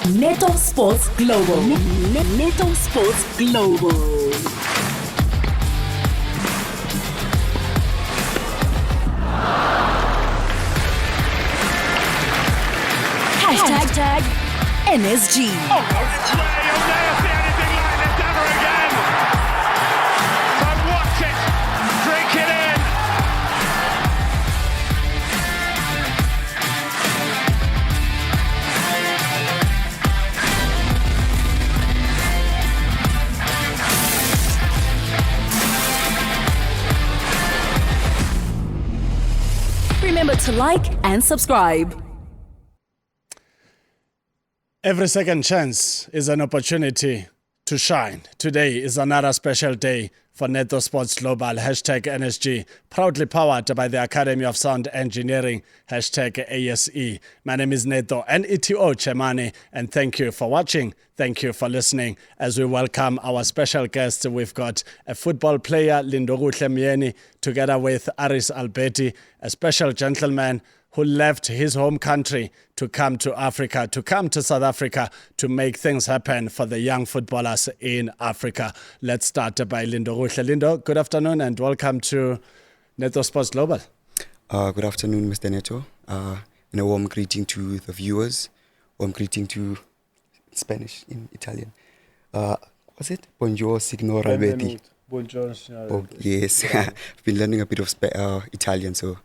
NetoSportsGlobal. NetoSportsGlobal. Hashtag NSG. Oh, it's way. You'll never see anything like this ever again. So watch it. Drink it in. Remember to like and subscribe. Every second chance is an opportunity to shine. Today is another special day for NetoSportsGlobal, hashtag NSG, proudly powered by the Academy of Sound Engineering, hashtag ASE. My name is Neto, N-E-T-O Chemane, and thank you for watching. Thank you for listening. As we welcome our special guest, we've got a football player, Lindokuhle Myeni, together with Aris Albetti, a special gentleman who left his home country to come to Africa, to come to South Africa, to make things happen for the young footballers in Africa. Let's start by Lindokuhle. Lindo, good afternoon and welcome to NetoSportsGlobal. Good afternoon, Mr. Neto. And a warm greeting to the viewers. Warm greeting to Spanish in Italian. Was it? Bonjour, signor Albetti. Bonjour. Oh, yes. I've been learning a bit of Italian, so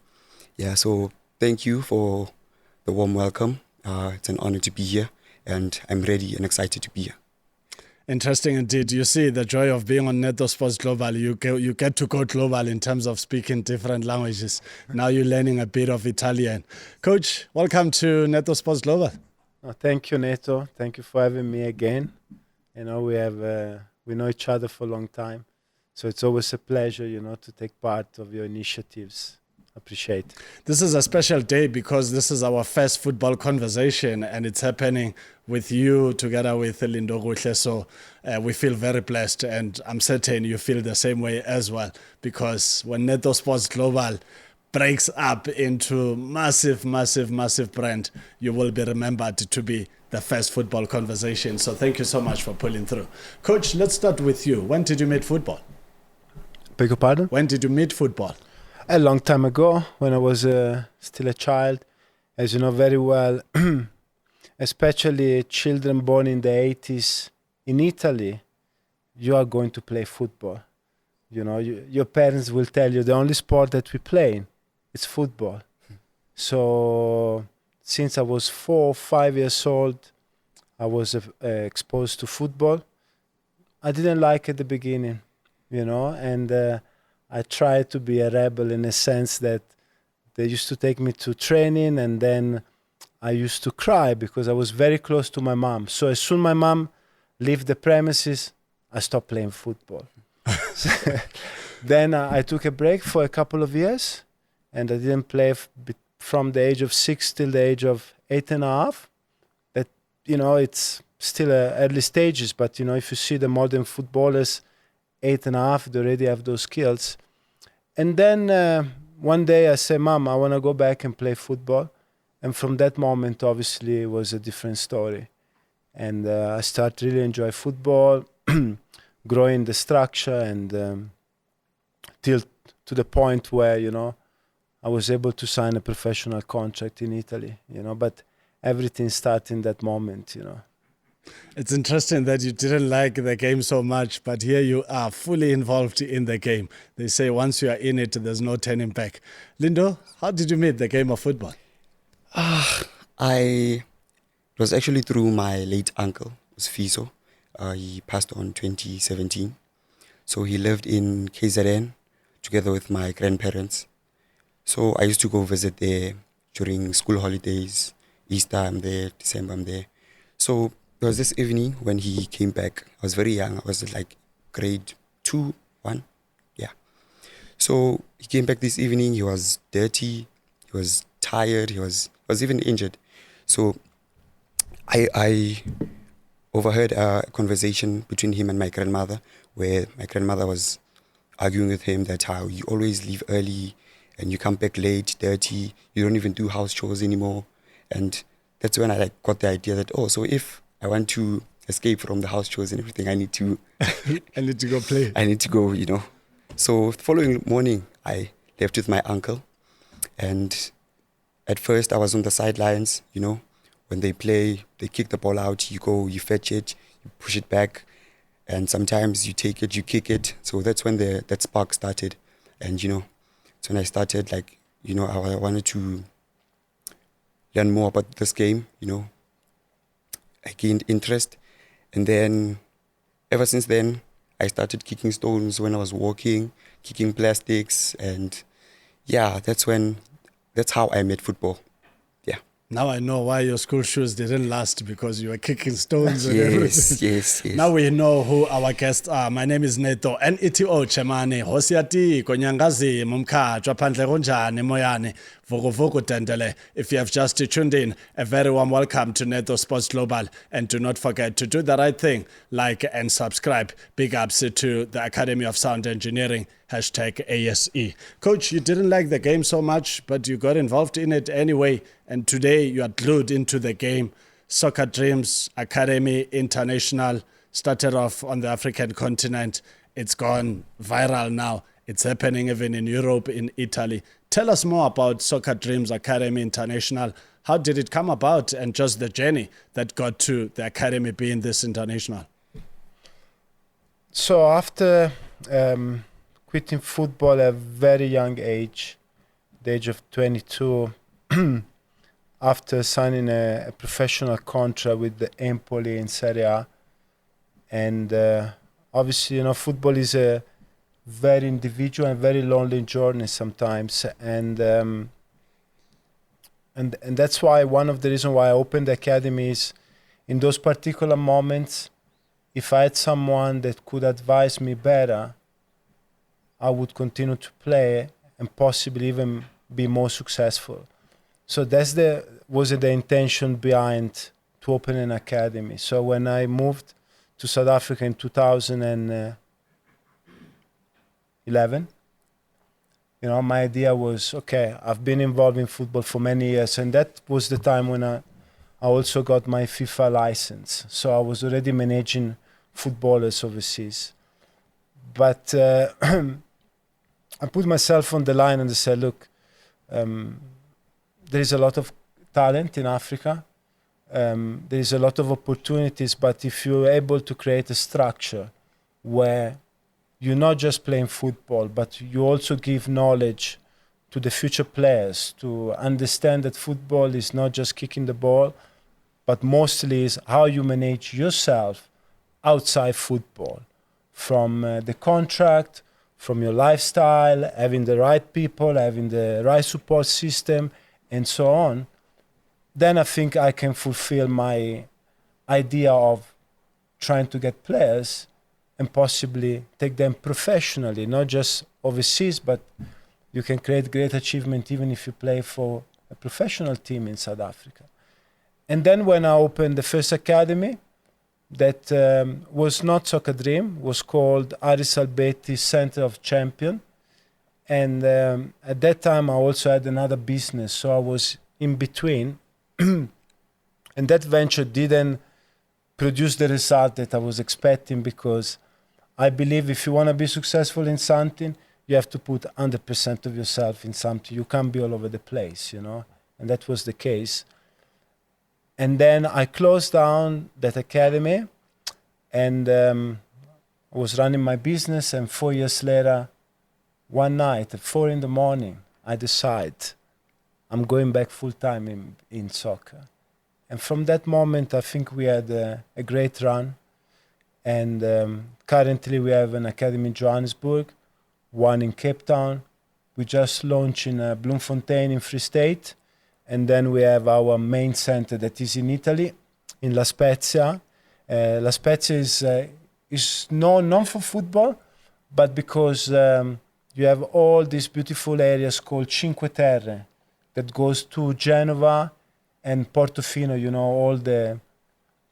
yeah, so thank you for the warm welcome. It's an honor to be here, and I'm ready and excited to be here. Interesting indeed. You see the joy of being on NetoSportsGlobal. You get to go global in terms of speaking different languages. Now you're learning a bit of Italian. Coach, welcome to NetoSportsGlobal. Oh, thank you, Neto. Thank you for having me again. You know, we know each other for a long time, so it's always a pleasure, to take part of your initiatives. Appreciate. This is a special day because this is our first football conversation and it's happening with you together with Lindokuhle. So we feel very blessed, and I'm certain you feel the same way as well, because when NetoSportsGlobal breaks up into massive brand, you will be remembered to be the first football conversation. So thank you so much for pulling through. Coach, let's start with you. When did you meet football? Beg your pardon? When did you meet football? A long time ago, when I was still a child. As you know very well, especially children born in the 80s in Italy, you are going to play football. Your parents will tell you the only sport that we play is football. So since I was 4 or 5 years old, I was exposed to football. I didn't like it at the beginning, and I tried to be a rebel in a sense that they used to take me to training, and then I used to cry because I was very close to my mom. So as soon as my mom left the premises, I stopped playing football. Then I took a break for a couple of years, and I didn't play from the age of 6 till the age of 8.5. That, it's still early stages, but, if you see the modern footballers, 8.5, they already have those skills. And then one day I said, Mom, I want to go back and play football. And from that moment, obviously, it was a different story. And I started really enjoy football, growing the structure, and till to the point where, I was able to sign a professional contract in Italy, but everything started in that moment, It's interesting that you didn't like the game so much, but here you are fully involved in the game. They say once you are in it, there's no turning back. Lindo, how did you meet the game of football? It was actually through my late uncle, it was Fiso. He passed on 2017. So he lived in KZN together with my grandparents. So I used to go visit there during school holidays. Easter, I'm there. December, I'm there. So there was this evening when he came back. I was very young. I was like grade 2, 1. Yeah. So he came back this evening. He was dirty. He was tired. He was even injured. So I overheard a conversation between him and my grandmother, where my grandmother was arguing with him that how you always leave early and you come back late, dirty. You don't even do house chores anymore. And that's when I got the idea that, so if I want to escape from the house chores and everything. I need to I need to go play. I need to go, you know. So the following morning, I left with my uncle. And at first, I was on the sidelines, you know. When they play, they kick the ball out, you go, you fetch it, you push it back. And sometimes you take it, you kick it. So that's when that spark started. And, you know, it's when I started, like, you know, I wanted to learn more about this game, you know. I gained interest. And then, ever since then, I started kicking stones when I was walking, kicking plastics. And, yeah, that's how I met football. Yeah. Now I know why your school shoes didn't last, because you were kicking stones and Yes, everything. yes. Now we know who our guests are. My name is Neto, Neto Chemane, Hosiati, Konyangazi, Mumka, Phandle Kunjani, Moyane, Vuguvugu Dendele. If you have just tuned in, a very warm welcome to Neto Sports Global. And do not forget to do the right thing, like and subscribe. Big ups to the Academy of Sound Engineering, #ASE. Coach, you didn't like the game so much, but you got involved in it anyway. And today you are glued into the game. Soccer Dreams Academy International started off on the African continent. It's gone viral now. It's happening even in Europe, in Italy. Tell us more about Soccer Dreams Academy International. How did it come about, and just the journey that got to the academy being this international? So after quitting football at a very young age, the age of 22, after signing a professional contract with the Empoli in Serie A, and obviously, you know, football is a very individual and very lonely journey sometimes, and that's why one of the reasons why I opened the academy is in those particular moments, if I had someone that could advise me better, I would continue to play and possibly even be more successful. So was the intention behind to open an academy. So when I moved to South Africa in 2011, you know, my idea was, okay, I've been involved in football for many years, and that was the time when I also got my FIFA license. So I was already managing footballers overseas. But I put myself on the line and I said, look, there is a lot of talent in Africa. There is a lot of opportunities, but if you're able to create a structure where you're not just playing football, but you also give knowledge to the future players to understand that football is not just kicking the ball, but mostly is how you manage yourself outside football, from the contract, from your lifestyle, having the right people, having the right support system, and so on. Then I think I can fulfill my idea of trying to get players and possibly take them professionally, not just overseas, but you can create great achievement even if you play for a professional team in South Africa. And then when I opened the first academy, that was not Soccer Dream, was called Aris Albetti Center of Champion. And at that time, I also had another business, so I was in between. And that venture didn't produce the result that I was expecting, because I believe if you want to be successful in something, you have to put 100% of yourself in something. You can't be all over the place, you know, and that was the case. And then I closed down that academy, and I was running my business, and 4 years later, one night at 4 a.m, I decide I'm going back full-time in soccer. And from that moment, I think we had a great run. And currently we have an academy in Johannesburg, one in Cape Town. We just launched in Bloemfontein in Free State. And then we have our main center that is in Italy, in La Spezia. La Spezia is known for football, but because you have all these beautiful areas called Cinque Terre that goes to Genova and Portofino, you know, all the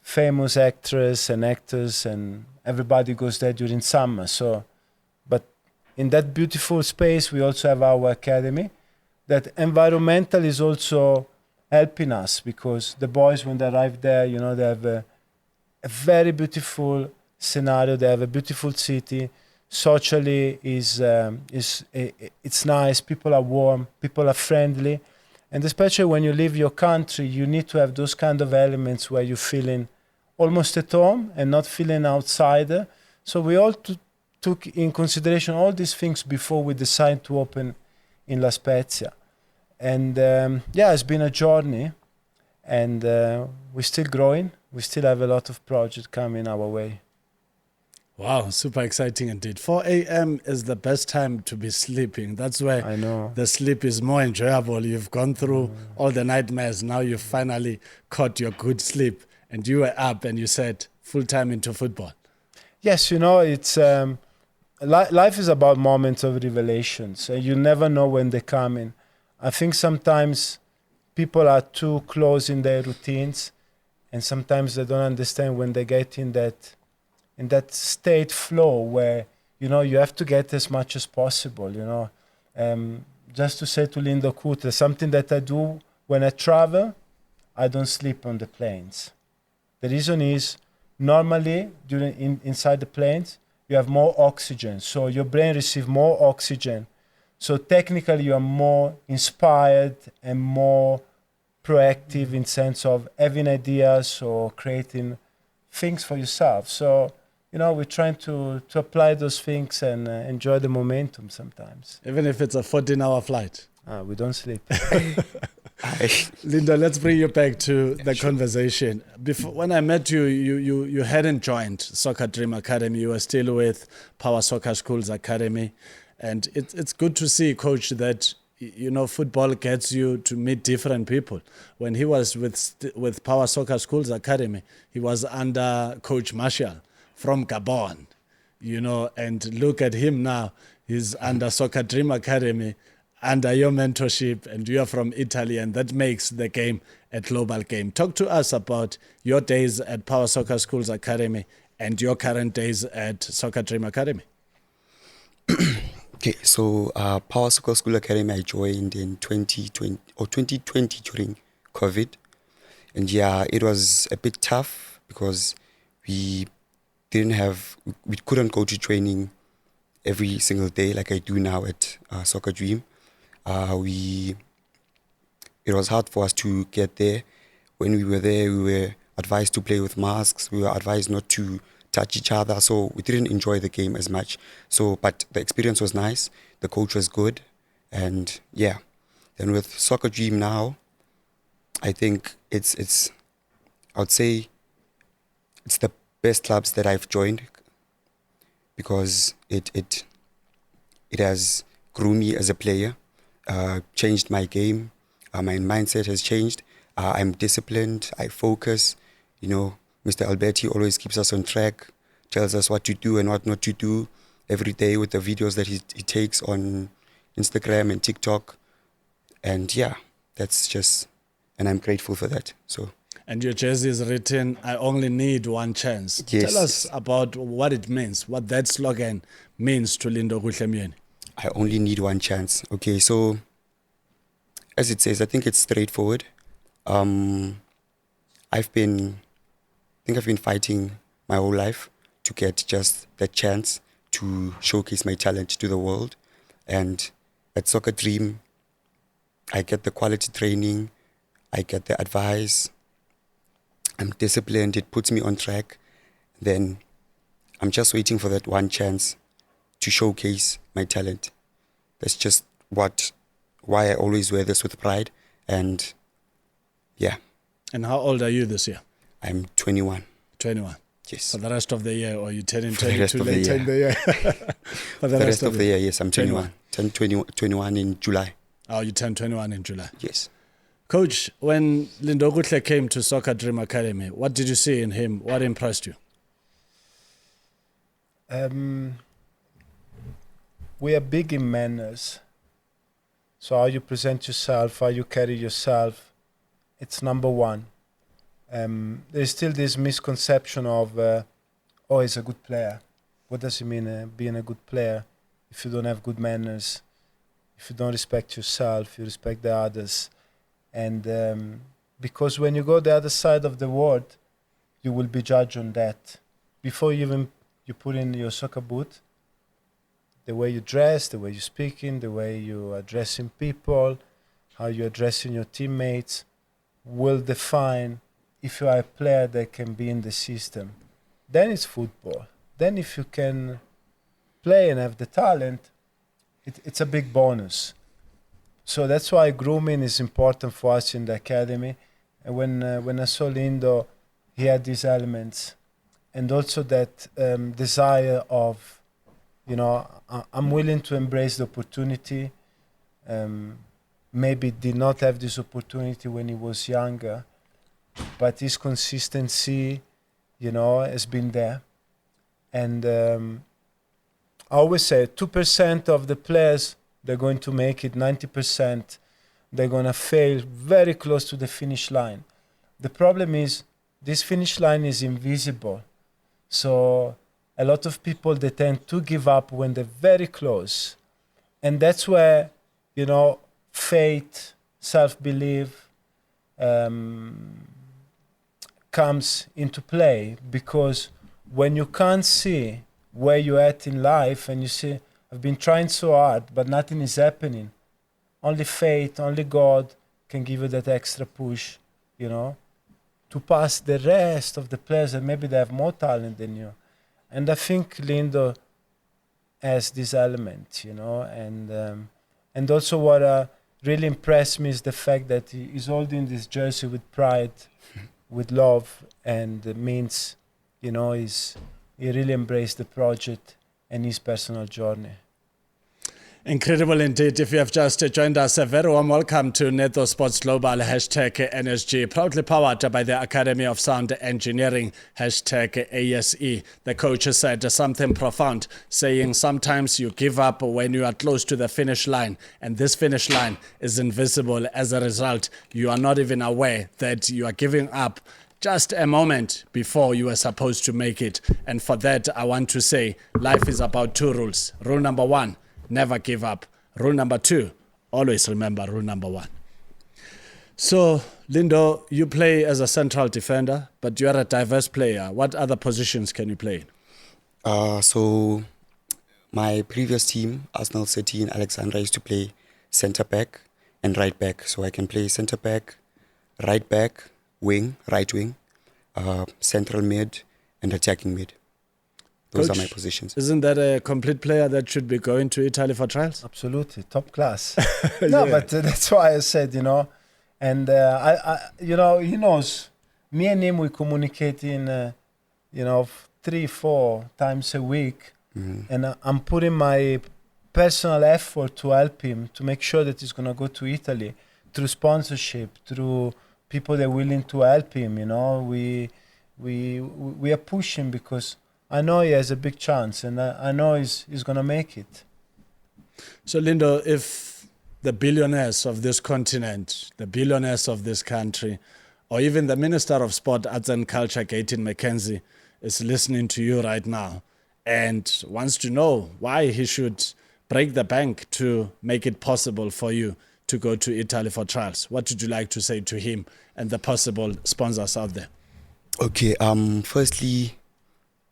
famous actors and actors, and everybody goes there during summer. So, but in that beautiful space, we also have our academy. That environmental is also helping us, because the boys, when they arrive there, you know, they have a very beautiful scenario. They have a beautiful city. Socially it's nice. People are warm. People are friendly, and especially when you leave your country, you need to have those kind of elements where you're feeling almost at home and not feeling outsider. So we all took in consideration all these things before we decided to open in La Spezia. And it's been a journey, and we're still growing. We still have a lot of projects coming our way. Wow, super exciting indeed. 4 a.m. is the best time to be sleeping. That's where I know. the sleep is more enjoyable. You've gone through all the nightmares. Now you've finally caught your good sleep, and you were up and you said full time into football. Yes, it's life is about moments of revelations, and you never know when they're coming. I think sometimes people are too close in their routines, and sometimes they don't understand when they get in that state flow where you have to get as much as possible. Just to say to Lindokuhle, something that I do when I travel, I don't sleep on the planes. The reason is normally inside the planes you have more oxygen, so your brain receives more oxygen. So technically you are more inspired and more proactive in sense of having ideas or creating things for yourself. So we're trying to apply those things and enjoy the momentum sometimes. Even if it's a 14-hour flight. We don't sleep. Linda, let's bring you back to the conversation. Before, when I met you, you hadn't joined Soccer Dream Academy. You were still with Power Soccer Schools Academy. And it's good to see, Coach, that football gets you to meet different people. When he was with Power Soccer Schools Academy, he was under Coach Marshall from Gabon, and look at him now. He's under Soccer Dream Academy, under your mentorship, and you are from Italy, and that makes the game a global game. Talk to us about your days at Power Soccer Schools Academy and your current days at Soccer Dream Academy. Okay, so Power Soccer School Academy I joined in 2020 during COVID. And it was a bit tough because we couldn't go to training every single day like I do now at Soccer Dream. It was hard for us to get there. When we were there, we were advised to play with masks. We were advised not to touch each other, so we didn't enjoy the game as much. But the experience was nice. The coach was good, and Then with Soccer Dream now, I think I would say it's the best clubs that I've joined because it has grown me as a player, changed my game, my mindset has changed. I'm disciplined, I focus. Mr. Albetti always keeps us on track, tells us what to do and what not to do every day with the videos that he takes on Instagram and TikTok. And and I'm grateful for that. So. And your jersey is written, I only need one chance. Yes. Tell us about what it means, what that slogan means to Lindokuhle Myeni. I only need one chance. Okay, so as it says, I think it's straightforward. I've been fighting my whole life to get just that chance to showcase my talent to the world. And at Soccer Dream, I get the quality training, I get the advice, I'm disciplined, it puts me on track. Then I'm just waiting for that one chance to showcase my talent. That's just why I always wear this with pride. And And how old are you this year? I'm 21. 21. Yes. For the rest of the year, or you turning For the rest 22 of the later in the year? For the rest of the year, yes, I'm 21. 21 in July. Oh, you turned 21 in July. Yes. Coach, when Lindokuhle came to Soccer Dream Academy, what did you see in him? What impressed you? We are big in manners. So how you present yourself, how you carry yourself, it's number one. There's still this misconception of, he's a good player. What does it mean being a good player if you don't have good manners, if you don't respect yourself, you respect the others? And because when you go the other side of the world, you will be judged on that. Before you put in your soccer boot, the way you dress, the way you're speaking, the way you're addressing people, how you're addressing your teammates, will define if you are a player that can be in the system. Then it's football. Then if you can play and have the talent, it's a big bonus. So that's why grooming is important for us in the academy. And when I saw Lindo, he had these elements. And also that desire of, I'm willing to embrace the opportunity. Maybe did not have this opportunity when he was younger, but his consistency, has been there. And I always say 2% of the players, they're going to make it, 90%, they're going to fail very close to the finish line. The problem is this finish line is invisible. So a lot of people, they tend to give up when they're very close. And that's where, faith, self-belief comes into play, because when you can't see where you're at in life and you see, I've been trying so hard, but nothing is happening. Only faith, only God can give you that extra push, to pass the rest of the players that maybe they have more talent than you. And I think Lindo has this element, and also what really impressed me is the fact that he's holding this jersey with pride, with love, and it means, he really embraced the project and his personal journey. Incredible indeed. If you have just joined us, a very warm welcome to NetoSportsGlobal, #NSG, proudly powered by the Academy of Sound Engineering, #ASE. The coach said something profound, saying sometimes you give up when you are close to the finish line, and this finish line is invisible. As a result, you are not even aware that you are giving up just a moment before you were supposed to make it. And for that, I want to say life is about 2 rules. Rule number 1, never give up. Rule number 2, always remember rule number 1. So, Lindo, you play as a central defender, but you are a diverse player. What other positions can you play? So, my previous team, Arsenal City in Alexandra, used to play centre back and right back. So I can play centre back, right back, wing, right wing, central mid, and attacking mid. Those Coach, are my positions. Isn't that a complete player that should be going to Italy for trials? Absolutely, top class. No, Yeah. but that's why I said, and he knows. Me and him, we communicate in, 3-4 times a week, and I'm putting my personal effort to help him to make sure that he's gonna go to Italy through sponsorship, through people that are willing to help him. We are pushing because I know he has a big chance, and I know he's gonna make it. So, Lindo, if the billionaires of this continent, the billionaires of this country, or even the Minister of Sport, Arts and Culture, Gayton McKenzie, is listening to you right now and wants to know why he should break the bank to make it possible for you to go to Italy for trials, what would you like to say to him and the possible sponsors out there? Okay, firstly,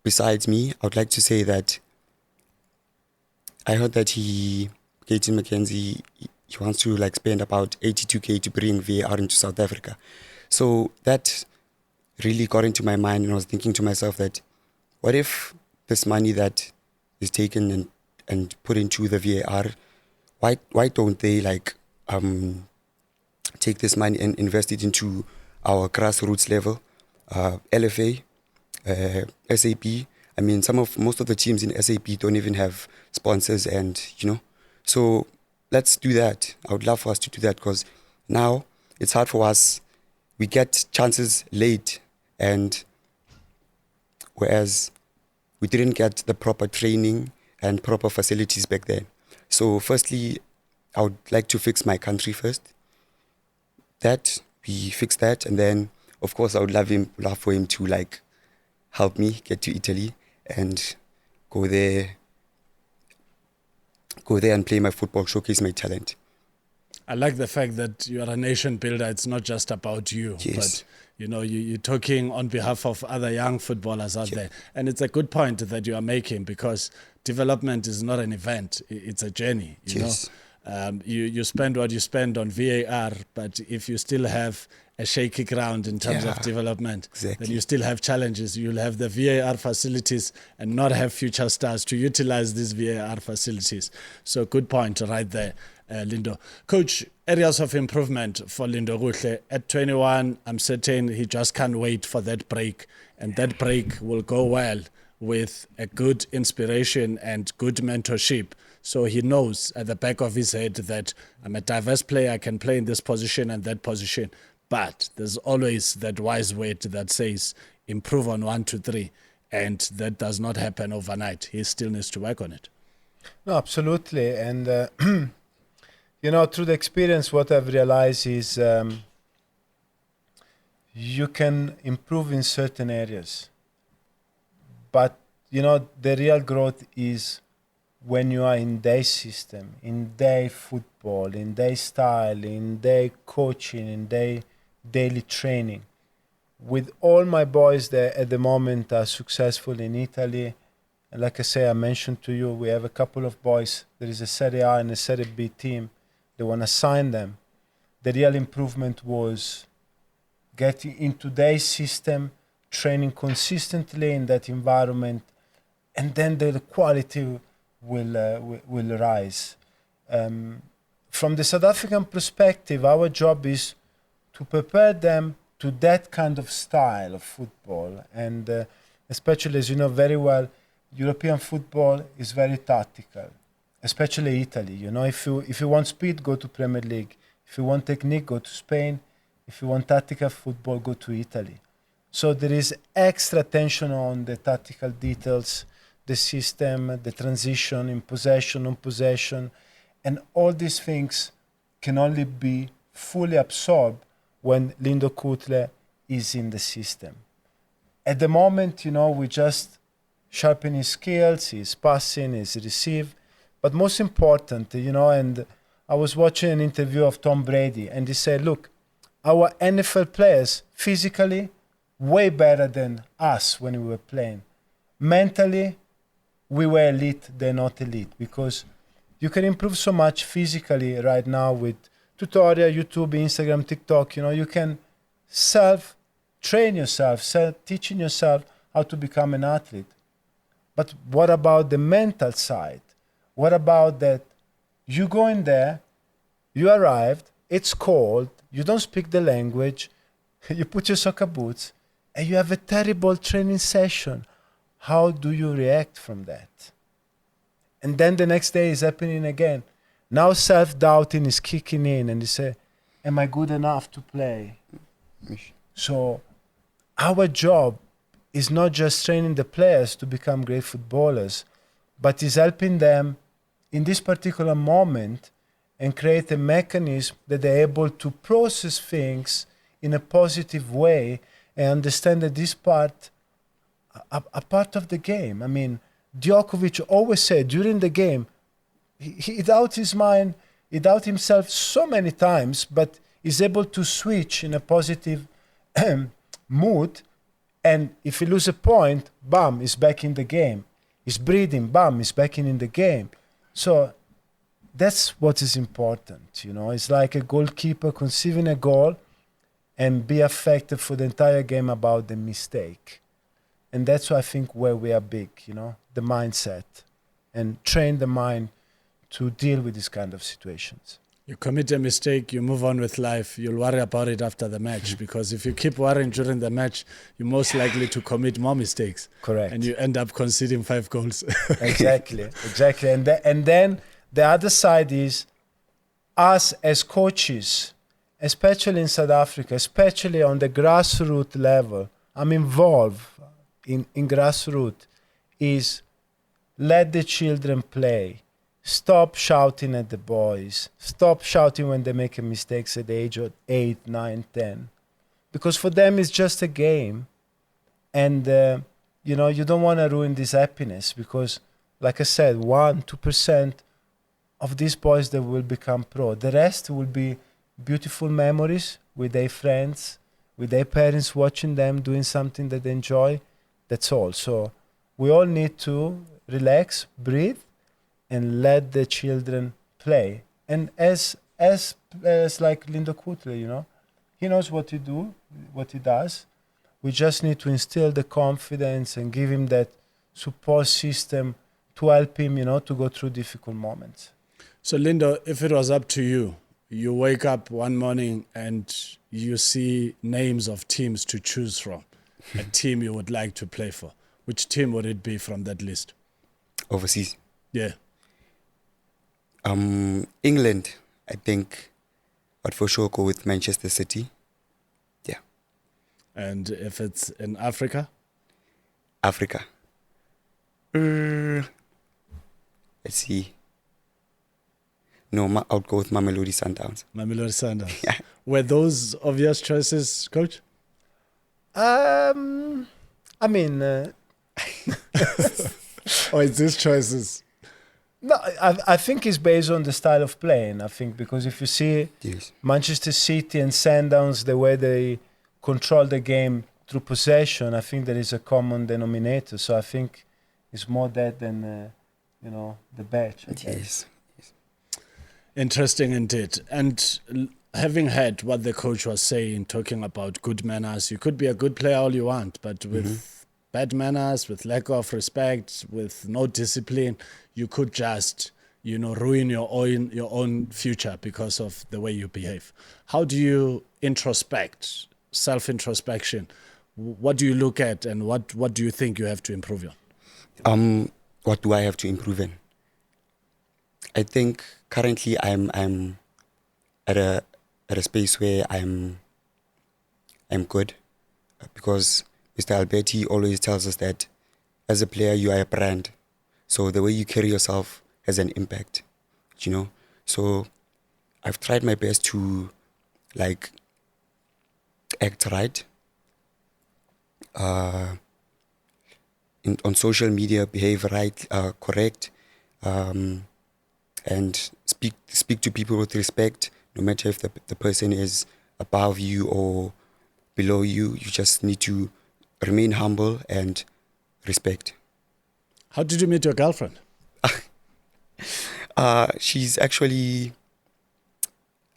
besides me, I would like to say that I heard that Gayton McKenzie, he wants to spend about 82k to bring VAR into South Africa. So that really got into my mind, and I was thinking to myself that what if this money that is taken and put into the VAR, why don't they take this money and invest it into our grassroots level, LFA, SAP. I mean, most of the teams in SAP don't even have sponsors, and so let's do that. I would love for us to do that, because now it's hard for us. We get chances late, and whereas we didn't get the proper training and proper facilities back then. So firstly, I would like to fix my country first. That we fix that, and then of course I would love for him to help me get to Italy and go there and play my football, showcase my talent. I like the fact that you are a nation builder. It's not just about you, Yes. but You know, you're talking on behalf of other young footballers out there. And it's a good point that you are making, because development is not an event. It's a journey, you know. You spend what you spend on VAR, but if you still have a shaky ground in terms of development, then you still have challenges. You'll have the VAR facilities and not have future stars to utilize these VAR facilities. So good point right there, Lindo. Coach, areas of improvement for Lindokuhle. At 21, I'm certain he just can't wait for that break, and that break will go well with a good inspiration and good mentorship. So he knows at the back of his head that I'm a diverse player, I can play in this position and that position. But there's always that wise word that says improve on 1, 2, 3. And that does not happen overnight. He still needs to work on it. No, absolutely. And, you know, through the experience, what I've realized is you can improve in certain areas. But, you know, the real growth is when you are in their system, in their football, in their style, in their coaching, in their daily training. With all my boys that at the moment are successful in Italy, and like I say, I mentioned to you, we have a couple of boys. There is a Serie A and a Serie B team. They want to sign them. The real improvement was getting into their system, training consistently in that environment, and then the quality will rise. From the South African perspective, our job is to prepare them to that kind of style of football. And especially, as you know very well, European football is very tactical, especially Italy. You know, if you want speed, go to Premier League. If you want technique, go to Spain. If you want tactical football, go to Italy. So there is extra attention on the tactical details, the system, the transition in possession, on possession, and all these things can only be fully absorbed when Lindokuhle is in the system. At the moment, you know, we just sharpen his skills, his passing, his receive, but most important, you know, and I was watching an interview of Tom Brady, and he said, look, our NFL players physically way better than us when we were playing. Mentally, we were elite, they're not elite, because you can improve so much physically right now with tutorial, YouTube, Instagram, TikTok. You know, you can self-train yourself, teaching yourself how to become an athlete. But what about the mental side? What about that you go in there, you arrived, it's cold, you don't speak the language, you put your soccer boots, and you have a terrible training session. How do you react from that? And then the next day is happening again. Now self-doubting is kicking in, and you say, am I good enough to play? So our job is not just training the players to become great footballers, but is helping them in this particular moment and create a mechanism that they're able to process things in a positive way and understand that this part a part of the game. I mean, Djokovic always said during the game, he doubt his mind, he doubt himself so many times, but is able to switch in a positive mood. And if he loses a point, bam, he's back in the game. He's breathing, bam, he's back in the game. So that's what is important, you know. It's like a goalkeeper conceiving a goal and be affected for the entire game about the mistake. And that's why I think where we are big, you know, the mindset, and train the mind to deal with these kind of situations. You commit a mistake, you move on with life, you'll worry about it after the match, because if you keep worrying during the match, you're most likely to commit more mistakes. Correct. And you end up conceding 5 goals. Exactly. And then the other side is us as coaches, especially in South Africa, especially on the grassroots level. I'm involved in grassroots, is let the children play. Stop shouting at the boys. Stop shouting when they make mistakes at the age of 8, 9, 10. Because for them it's just a game. And, you know, you don't want to ruin this happiness, because, like I said, 1-2% of these boys that will become pro. The rest will be beautiful memories with their friends, with their parents watching them doing something that they enjoy. That's all. So we all need to relax, breathe, and let the children play. And as like Lindokuhle, you know, he knows what to do, what he does. We just need to instill the confidence and give him that support system to help him, you know, to go through difficult moments. So, Lindo, if it was up to you, you wake up one morning and you see names of teams to choose from, a team you would like to play for. Which team would it be from that list? Overseas. Yeah. England, I think, but for sure go with Manchester City. Yeah. And if it's in Africa? Africa. Let's see. No, I'll go with Mamelodi Sundowns. Mamelodi Sundowns. Yeah. Were those obvious choices, Coach? I mean, Or is these choices? no, I think it's based on the style of playing. I think because if you see Yes. Manchester City and Sundowns, the way they control the game through possession, I think there is a common denominator. So I think it's more that than, you know, the badge. I guess. Yes. Interesting indeed. And having heard what the coach was saying, talking about good manners, you could be a good player all you want, but with bad manners, with lack of respect, with no discipline, you could just, you know, ruin your own future because of the way you behave. How do you introspect, self-introspection? What do you look at and what do you think you have to improve on? What do I have to improve in? I think currently I'm at a space where I'm good, because Mr. Albetti always tells us that as a player you are a brand, so the way you carry yourself has an impact, you know. So I've tried my best to like act right, on social media, behave right, correct, and speak to people with respect, no matter if the person is above you or below you. You just need to remain humble and respect. How did you meet your girlfriend? She's actually,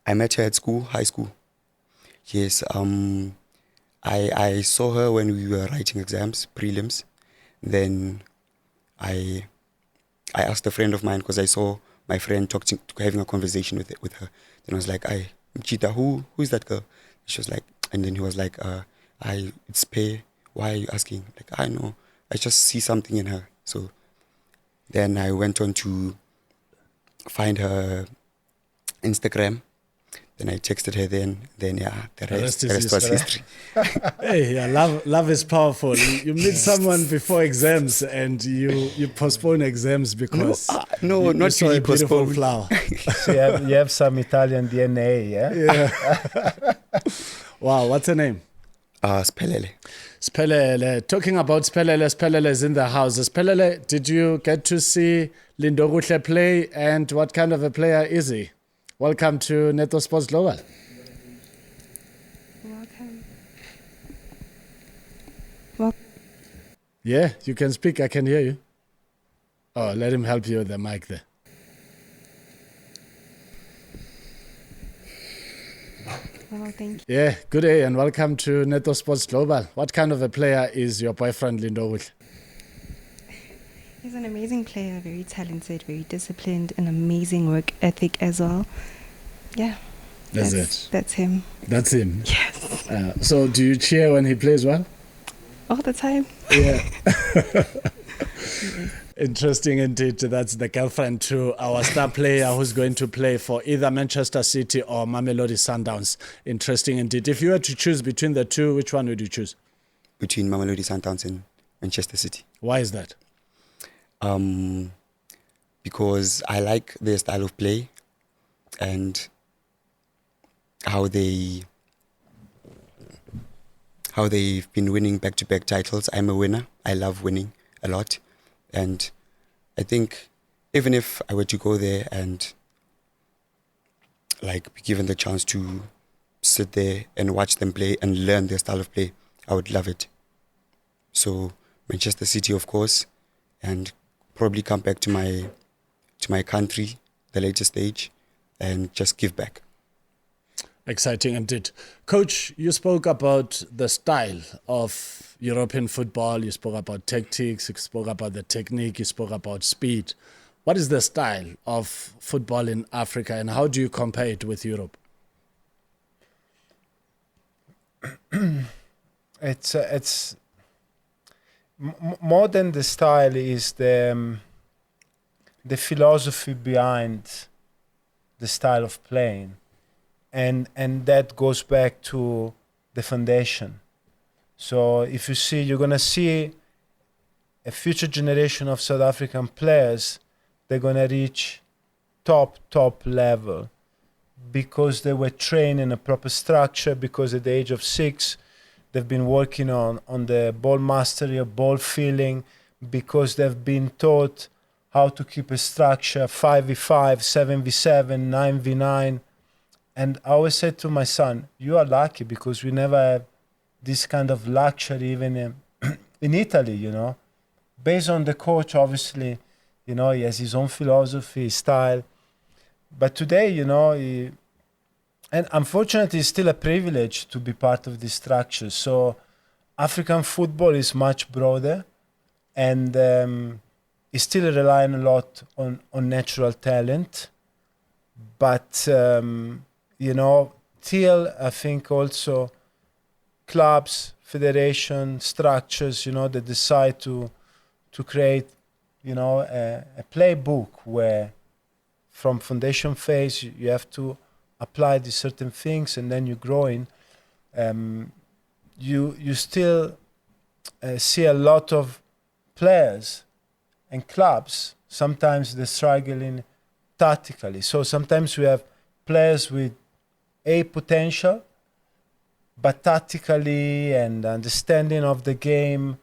I met her at school, high school. Yes, I saw her when we were writing exams, prelims. Then I asked a friend of mine, because I saw my friend having a conversation with her. Then I was like, Mchita, who is that girl? She was like, and then he was like, it's Pay. Why are you asking? Like, I know, I just see something in her. So then I went on to find her Instagram. Then I texted her. Then yeah, the rest was history. Hey, yeah, love is powerful. You meet someone before exams and you postpone exams because No, you not saw really a beautiful postponed. flower. So you have some Italian DNA, yeah? Yeah. Wow, what's her name? Spelele. Spelele. Talking about Spelele is in the house. Spelele, did you get to see Lindokuhle play, and what kind of a player is he? Welcome to NetoSportsGlobal. Welcome. Yeah, you can speak. I can hear you. Oh, let him help you with the mic there. Well, thank you. Yeah, good day and welcome to NetoSportsGlobal. What kind of a player is your boyfriend Lindokuhle? He's an amazing player, very talented, very disciplined, an amazing work ethic as well. Yeah. That's him. That's him. Yes. So do you cheer when he plays well? All the time. Yeah. Interesting indeed. That's the girlfriend to our star player who's going to play for either Manchester City or Mamelodi Sundowns. Interesting indeed. If you were to choose between the two, which one would you choose? Between Mamelodi Sundowns and Manchester City. Why is that? Because I like their style of play and how they've been winning back-to-back titles. I'm a winner. I love winning a lot. And I think even if I were to go there and like be given the chance to sit there and watch them play and learn their style of play, I would love it. So Manchester City, of course, and probably come back to my country, the later stage, and just give back. Exciting indeed. Coach, you spoke about the style of European football. You spoke about tactics. You spoke about the technique. You spoke about speed. What is the style of football in Africa, and how do you compare it with Europe? It's more than the style is the philosophy behind the style of playing, and that goes back to the foundation. So if you see, you're gonna see a future generation of South African players. They're gonna reach top level because they were trained in a proper structure, because at the age of 6 they've been working on the ball mastery, ball feeling, because they've been taught how to keep a structure, 5v5, 7v7, 9v9. And I always said to my son, you are lucky, because we never have this kind of luxury even in Italy, you know. Based on the coach, obviously, you know, he has his own philosophy, his style. But today, you know, and unfortunately, it's still a privilege to be part of this structure. So African football is much broader, and it's still relying a lot on natural talent. But, you know, till I think also clubs, federation, structures, you know, they decide to create, you know, a playbook where from foundation phase you have to apply these certain things, and then you grow in. You still see a lot of players and clubs. Sometimes they're struggling tactically. So sometimes we have players with a potential, but tactically and understanding of the game,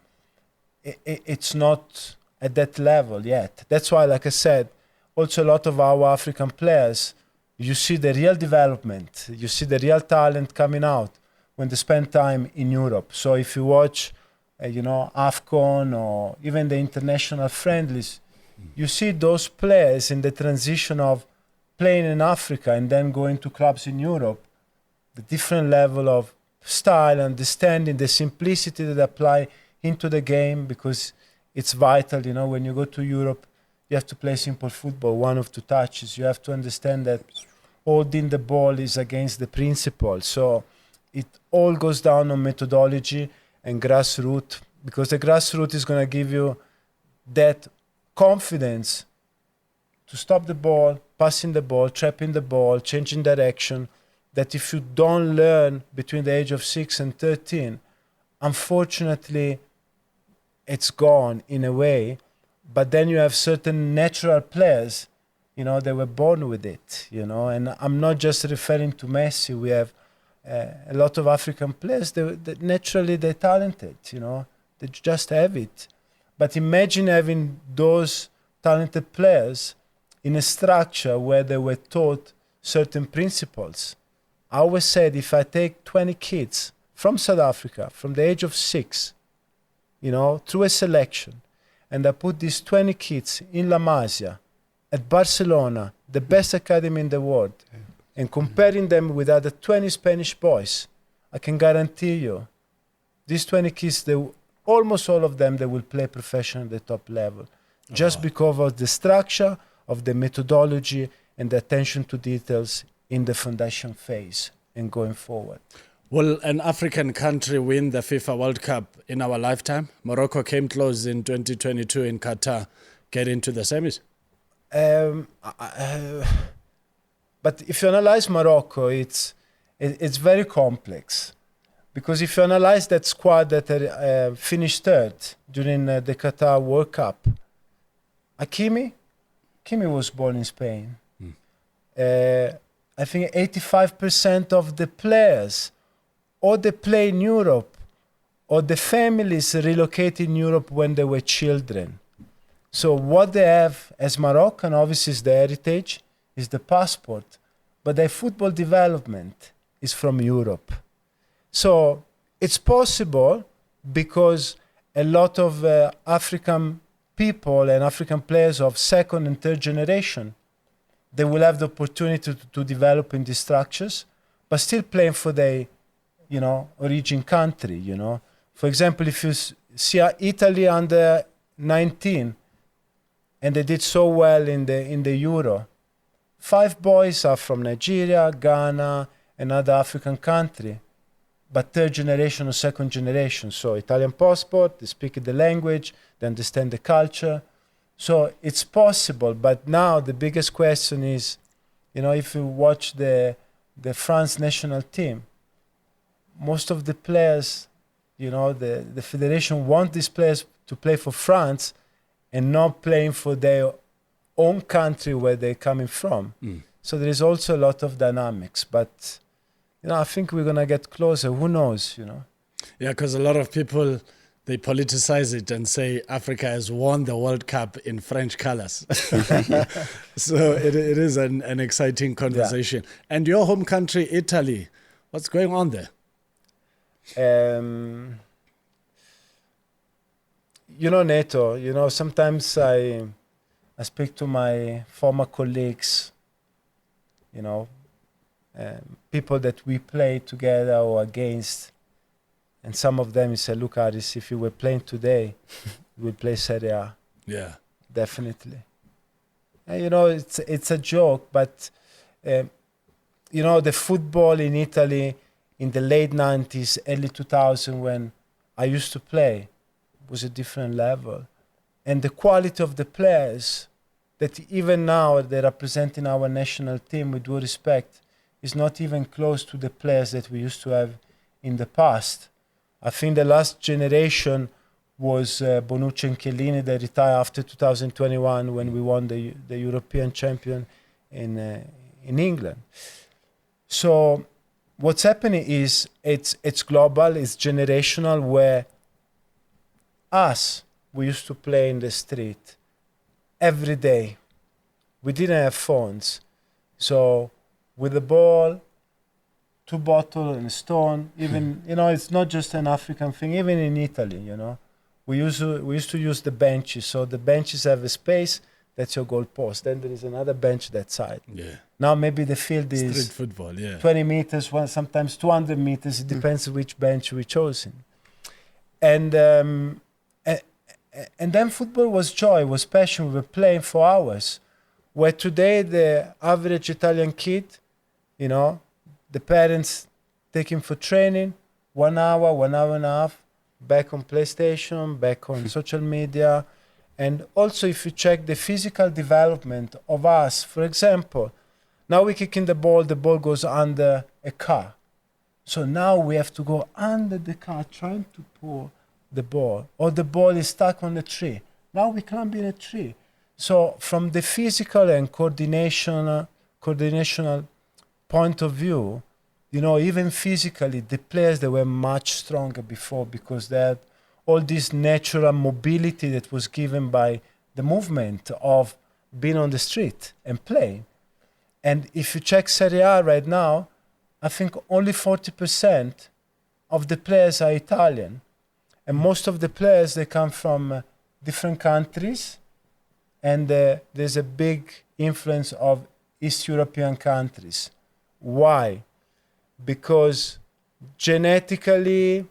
it's not at that level yet. That's why, like I said, also a lot of our African players, you see the real development, you see the real talent coming out when they spend time in Europe. So if you watch, you know, AFCON or even the international friendlies, you see those players in the transition of playing in Africa and then going to clubs in Europe, the different level of style, understanding, the simplicity that apply into the game, because it's vital, you know, when you go to Europe, you have to play simple football, 1 or 2 touches. You have to understand that holding the ball is against the principle. So it all goes down on methodology and grassroots, because the grassroots is going to give you that confidence to stop the ball, passing the ball, trapping the ball, changing direction, that if you don't learn between the age of 6 and 13, unfortunately, it's gone in a way. But then you have certain natural players, you know, they were born with it, you know. And I'm not just referring to Messi. We have a lot of African players, they naturally they're talented, you know. They just have it. But imagine having those talented players in a structure where they were taught certain principles. I always said, if I take 20 kids from South Africa, from the age of 6, you know, through a selection, and I put these 20 kids in La Masia, at Barcelona, the best academy in the world, and comparing them with other 20 Spanish boys, I can guarantee you, these 20 kids, almost all of them, they will play professional at the top level, just because of the structure, of the methodology, and the attention to details in the foundation phase and going forward. Will an African country win the FIFA World Cup in our lifetime? Morocco came close in 2022 in Qatar, get into the semis. But if you analyze Morocco, it's very complex. Because if you analyze that squad that finished third during the Qatar World Cup, Hakimi was born in Spain. I think 85% of the players, or they play in Europe, or the families relocated in Europe when they were children. So what they have as Moroccan, obviously, is the heritage, is the passport, but their football development is from Europe. So it's possible because a lot of African people and African players of second and third generation, they will have the opportunity to develop in these structures, but still playing for their, origin country, For example, if you see Italy under 19, and they did so well in the Euro, 5 boys are from Nigeria, Ghana, and other African country, but third generation or second generation. So Italian passport, they speak the language, they understand the culture. So it's possible, but now the biggest question is, if you watch the France national team, most of the players, the federation want these players to play for France and not playing for their own country where they're coming from. So there is also a lot of dynamics, but I think we're going to get closer. Who knows, Yeah, because a lot of people, they politicize it and say Africa has won the World Cup in French colors. So it is an exciting conversation. Yeah. And your home country, Italy, what's going on there? Neto, sometimes I speak to my former colleagues, people that we play together or against, and some of them say, look, Aris, if you were playing today, you would play Serie A. Yeah. Definitely. And, it's a joke, but, the football in Italy in the late 90s, early 2000, when I used to play, was a different level. And the quality of the players that even now they're representing our national team, with due respect, is not even close to the players that we used to have in the past. I think the last generation was Bonucci and Chiellini. They retired after 2021 when we won the European champion in England. So what's happening is it's global, it's generational, where we used to play in the street every day. We didn't have phones. So with the ball, 2 bottles and a stone, even, it's not just an African thing, even in Italy, We used to use the benches. So the benches have a space, that's your goal post. Then there is another bench that side. Yeah. Now maybe the field is street football, yeah. 20 meters, sometimes 200 meters. It depends which bench we chosen. And then football was joy, was passion. We were playing for hours. Where today the average Italian kid, the parents take him for training, 1 hour, 1 hour and a half, back on PlayStation, back on social media. And also if you check the physical development of us, for example, now we kick in the ball goes under a car. So now we have to go under the car trying to pull the ball, or the ball is stuck on a tree. Now we climb in a tree. So from the physical and coordinational point of view, even physically, the players, they were much stronger before because they had all this natural mobility that was given by the movement of being on the street and playing. And if you check Serie A right now, I think only 40% of the players are Italian. And most of the players, they come from different countries. And there's a big influence of East European countries. Why? Because genetically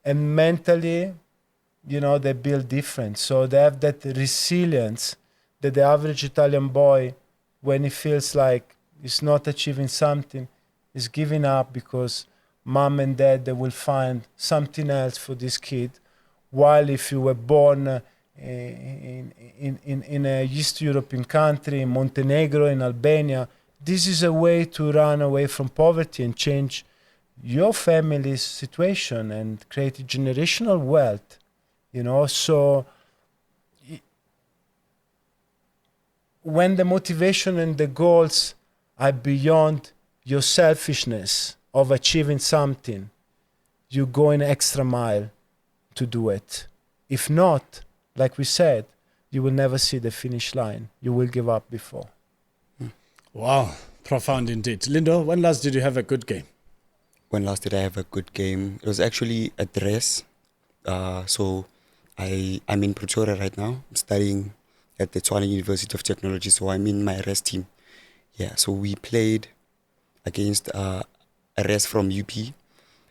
and mentally, they build different. So they have that resilience that the average Italian boy, when he feels like he's not achieving something, is giving up because mom and dad, they will find something else for this kid. While if you were born in a East European country, in Montenegro, in Albania, this is a way to run away from poverty and change your family's situation and create generational wealth, So when the motivation and the goals are beyond your selfishness of achieving something, you go an extra mile to do it. If not, like we said, you will never see the finish line. You will give up before. Wow, profound indeed. Lindo, when last did you have a good game? When last did I have a good game? It was actually a dress. So I'm in Pretoria right now. I'm studying at the Tshwane University of Technology. So I'm in my RES team. Yeah, so we played against a RES from UP.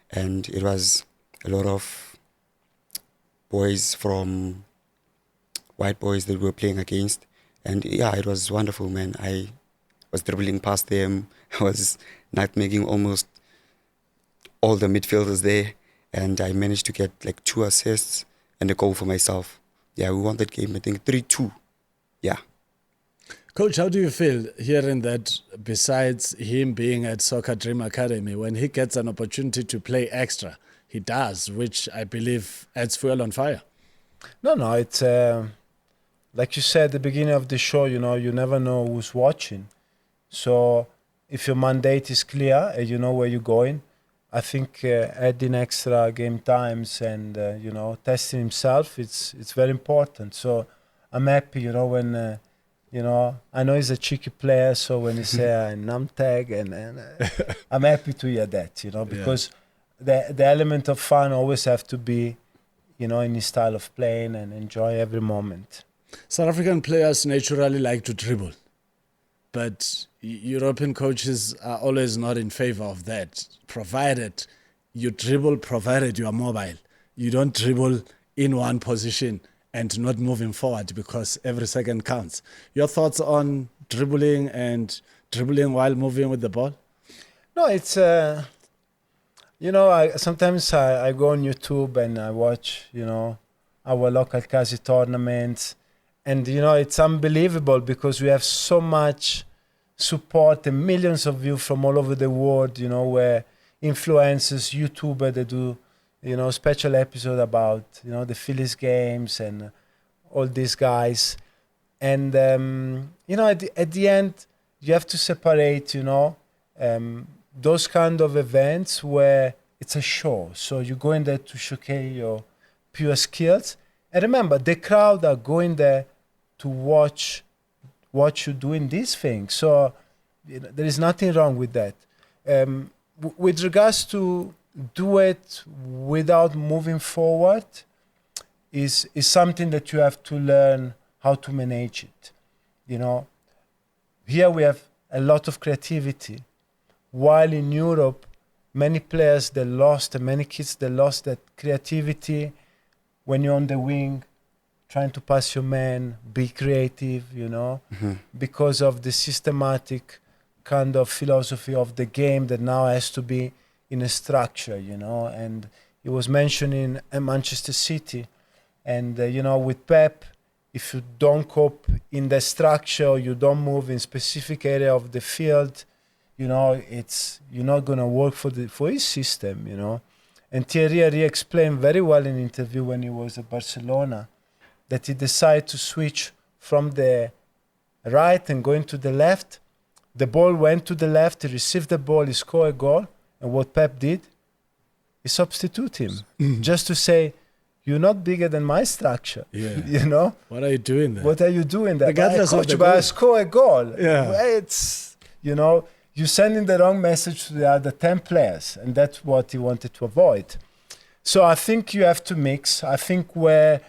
And it was a lot of boys from white boys that we were playing against. And yeah, it was wonderful, man. I was dribbling past them. I was nutmegging almost all the midfielders there. And I managed to get like 2 assists and a goal for myself. Yeah, we won that game, I think 3-2. Yeah. Coach, how do you feel hearing that besides him being at Soccer Dream Academy, when he gets an opportunity to play extra, he does, which I believe adds fuel on fire? No, it's like you said at the beginning of the show, you know, you never know who's watching. So if your mandate is clear and you know where you're going, I think adding extra game times and, you know, testing himself, it's very important. So I'm happy, you know, when... you know, I know he's a cheeky player, so when he say numtag, and I'm happy to hear that, you know, because the element of fun always have to be, you know, in his style of playing and enjoy every moment. South African players naturally like to dribble, but European coaches are always not in favor of that, provided you dribble, provided you are mobile. You don't dribble in one position and not moving forward because every second counts. Your thoughts on dribbling and dribbling while moving with the ball? No, it's, you know, sometimes I go on YouTube and I watch, you know, our local Kazi tournaments. And, you know, it's unbelievable because we have so much support and millions of views from all over the world, you know, where influencers, YouTubers, they do, you know, special episode about, you know, the Phillies games and all these guys. And, you know, at the end, you have to separate, you know, those kind of events where it's a show. So you go in there to showcase your pure skills. And remember, the crowd are going there to watch you doing these things. So you know, there is nothing wrong with that. With regards to do it without moving forward is something that you have to learn how to manage it. You know, here we have a lot of creativity, while in Europe, many players they lost, and many kids they lost that creativity when you're on the wing, trying to pass your man, be creative, you know, because of the systematic kind of philosophy of the game that now has to be in a structure, you know. And he was mentioning Manchester City, and you know, with Pep, if you don't cope in the structure, you don't move in specific area of the field, you know, you're not gonna work for his system, you know. And Thierry explained very well in an interview when he was at Barcelona that he decided to switch from the right and going to the left. The ball went to the left, he received the ball, he scored a goal. And what Pep did, he substituted him just to say, you're not bigger than my structure. Yeah. You know? What are you doing there? What are you doing there? Regardless of Coach, the but I goal. score a goal. Yeah. It's, you know, you're sending the wrong message to the other 10 players. And that's what he wanted to avoid. So I think you have to mix. I think where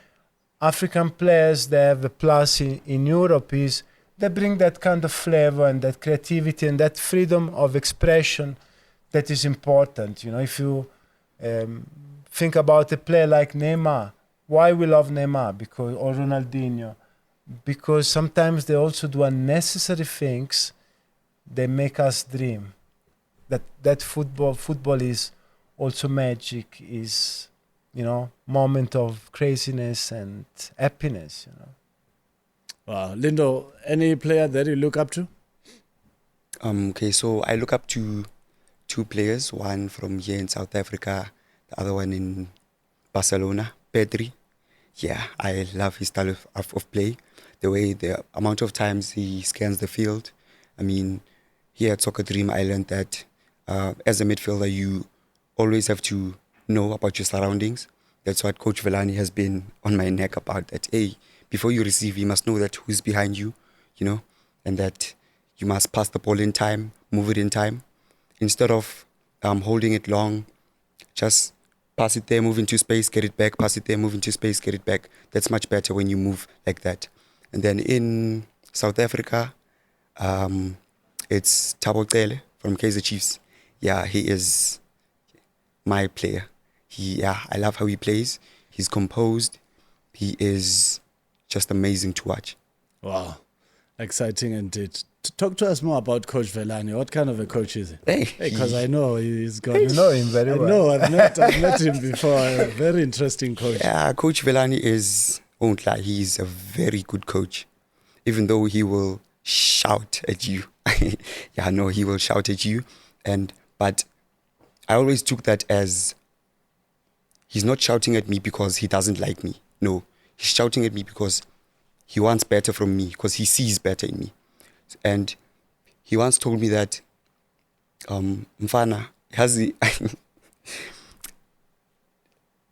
African players, they have a plus in Europe is they bring that kind of flavor and that creativity and that freedom of expression that is important. You know, if you think about a player like Neymar, why we love Neymar or Ronaldinho? Because sometimes they also do unnecessary things that make us dream. That football is also magic, is, you know, moment of craziness and happiness, you know. Wow. Lindo, any player that you look up to? Okay, so I look up to 2 players, one from here in South Africa, the other one in Barcelona, Ep3. Yeah, I love his style of play, the amount of times he scans the field. I mean, here at Soccer Dream, I learned that as a midfielder, you always have to know about your surroundings. That's what Coach Velani has been on my neck about, that, hey, before you receive, you must know that who's behind you, you know, and that you must pass the ball in time, move it in time, instead of holding it long, just pass it there, move into space, get it back, pass it there, move into space, get it back. That's much better when you move like that. And then in South Africa, it's Thabo Cele from Kaizer Chiefs. Yeah, he is my player. I love how he plays. He's composed. He is just amazing to watch. Wow. Exciting indeed. Talk to us more about Coach Velani. What kind of a coach is he? Hey, Because I know he's got... You know him very well. No, I've met him before. A very interesting coach. Yeah, Coach Velani won't lie, he's a very good coach. Even though he will shout at you. Yeah, no, he will shout at you. But I always took that as he's not shouting at me because he doesn't like me. No, he's shouting at me because he wants better from me, because he sees better in me. And he once told me that, Mfana,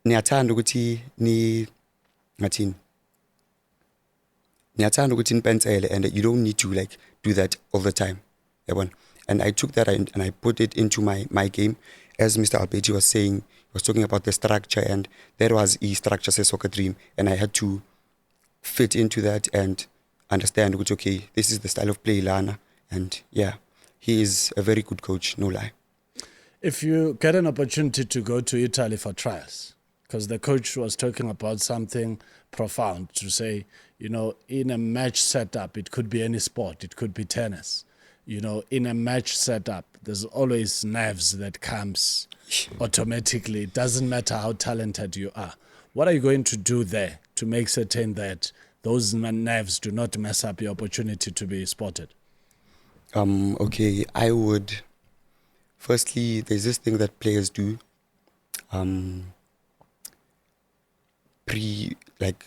niyathanda ukuthi nipensele, and you don't need to like do that all the time. And I took that and I put it into my game. As Mr. Albetti was saying, he was talking about the structure, and there was a structure, say soccer dream, and I had to fit into that and understand, which, okay, this is the style of play, Lana. And yeah, he is a very good coach, no lie. If you get an opportunity to go to Italy for trials, because the coach was talking about something profound, to say, in a match setup, it could be any sport, it could be tennis. In a match setup, there's always nerves that comes automatically. It doesn't matter how talented you are. What are you going to do there to make certain that those nerves do not mess up your opportunity to be spotted? Okay, I would... Firstly, there's this thing that players do.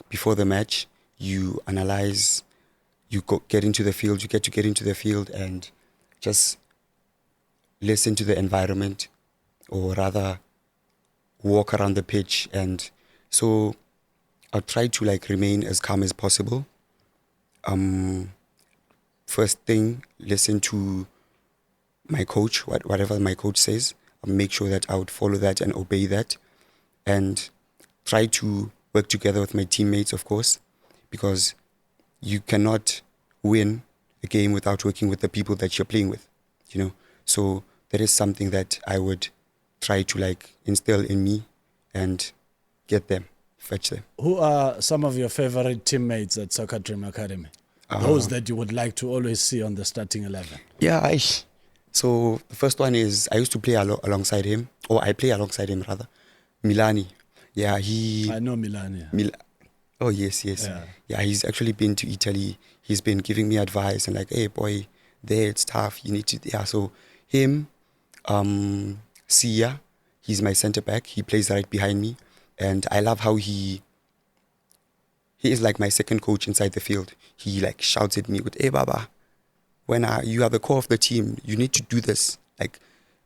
Before the match, you analyze, get into the field, you get to get into the field and just listen to the environment, or rather walk around the pitch. And so I'll try to remain as calm as possible. First thing, listen to my coach, whatever my coach says. I'll make sure that I would follow that and obey that, and try to work together with my teammates, of course, because you cannot win a game without working with the people that you're playing with, So that is something that I would try to instill in me and get them, fetch them. Who are some of your favorite teammates at Soccer Dream Academy? Those that you would like to always see on the starting 11? Yeah, so the first one is, I used to play alongside him, or I play alongside him rather, Myeni. Yeah, I know Milan. Yeah. Oh, yes. Yeah, he's actually been to Italy. He's been giving me advice and hey, boy, there it's tough. You need to, yeah. So him, Sia, he's my center back. He plays right behind me. And I love how he is like my second coach inside the field. He shouts at me with, "Hey, Baba, when you are the core of the team, you need to do this.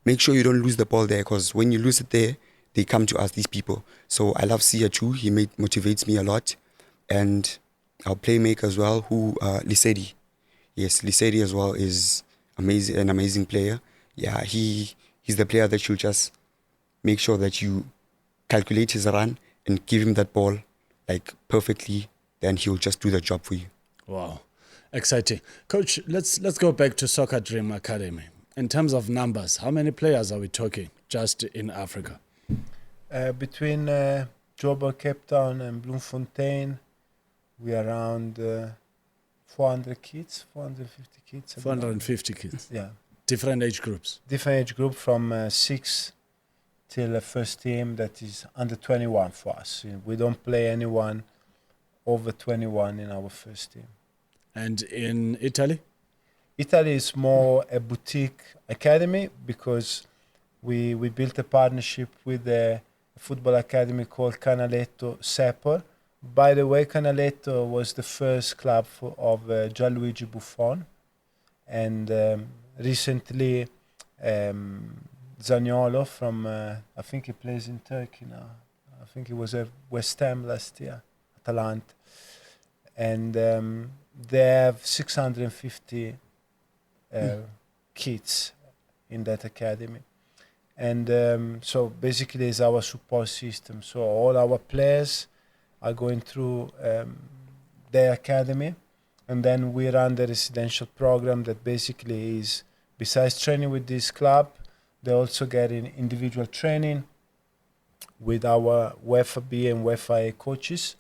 Make sure you don't lose the ball there, because when you lose it there, they come to us, these people." So I love Sia too. He motivates me a lot. And our playmaker as well, who Lisedi. Yes, Lisedi as well is an amazing player. Yeah, he's the player that you'll just make sure that you calculate his run and give him that ball perfectly, then he'll just do the job for you. Wow. Exciting. Coach, let's go back to Soccer Dream Academy. In terms of numbers, how many players are we talking just in Africa? Between Joburg, Cape Town and Bloemfontein, we are around 400 kids, 450 kids. 450 kids? Yeah. Different age groups? Different age group from 6 till the first team, that is under 21 for us. We don't play anyone over 21 in our first team. And in Italy? Italy is more a boutique academy, because we built a partnership with a football academy called Canaletto Sepol. By the way, Canaletto was the first club of Gianluigi Buffon. And recently, Zaniolo from, I think he plays in Turkey now. I think he was at West Ham last year, Atalanta. And they have 650 kids in that academy. And so basically it's our support system. So all our players are going through their academy, and then we run the residential program that basically is, besides training with this club, they also get in individual training with our UEFA B and UEFA A coaches.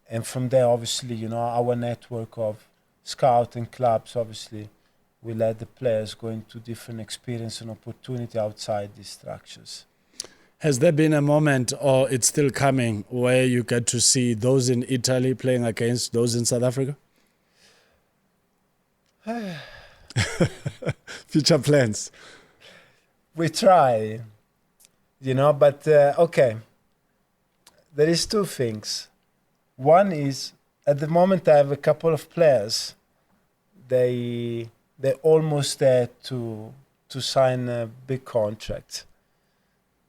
And from there, obviously, you know, our network of scout and clubs, obviously, we let the players go into different experience and opportunity outside these structures. Has there been a moment, or it's still coming, where you get to see those in Italy playing against those in South Africa? Future plans? We try, you know, but okay. There is two things. One is, at the moment I have a couple of players, they're almost there to sign a big contract.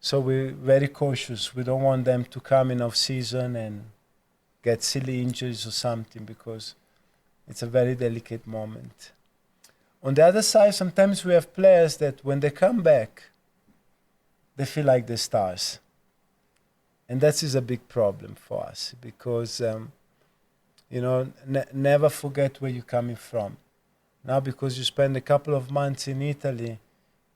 So we're very cautious. We don't want them to come in off season and get silly injuries or something, because it's a very delicate moment. On the other side, sometimes we have players that when they come back, they feel like the stars. And that is a big problem for us, because, you know, never forget where you're coming from. Now, because you spend a couple of months in Italy,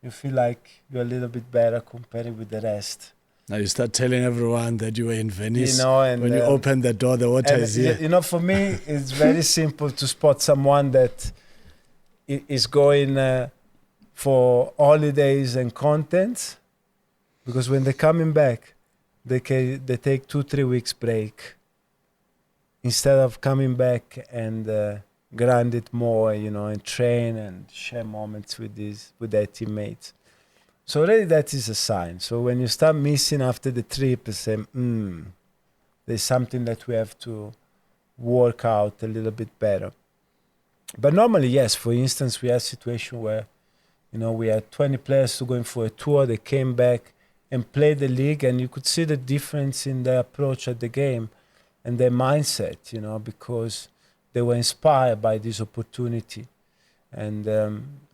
you feel like you're a little bit better compared with the rest. Now you start telling everyone that you were in Venice. You know, and when you open the door, the water is here. You know, for me, it's very simple to spot someone that is going for holidays and content, because when they're coming back, they take 2-3 weeks break instead of coming back and grind it more, you know, and train and share moments with their teammates. So already that is a sign. So when you start missing after the trip, you say, there's something that we have to work out a little bit better. But normally, yes, for instance, we had a situation where, you know, we had 20 players going for a tour. They came back and played the league, and you could see the difference in their approach at the game and their mindset, you know, because they were inspired by this opportunity. And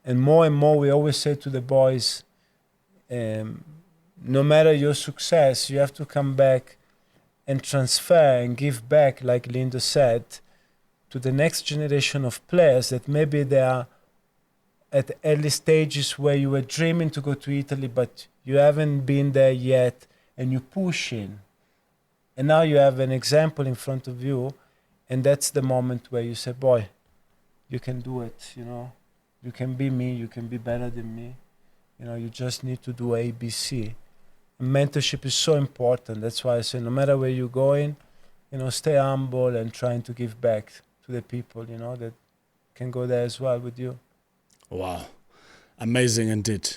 more, we always say to the boys, no matter your success, you have to come back and transfer and give back, like Lindo said, to the next generation of players that maybe they are at the early stages where you were dreaming to go to Italy, but you haven't been there yet, and you push in. And now you have an example in front of you, and that's the moment where you say, boy, you can do it, you know. You can be me, you can be better than me. You know, you just need to do A, B, C. And mentorship is so important. That's why I say no matter where you're going, you know, stay humble and trying to give back to the people, you know, that can go there as well with you. Wow. Amazing indeed.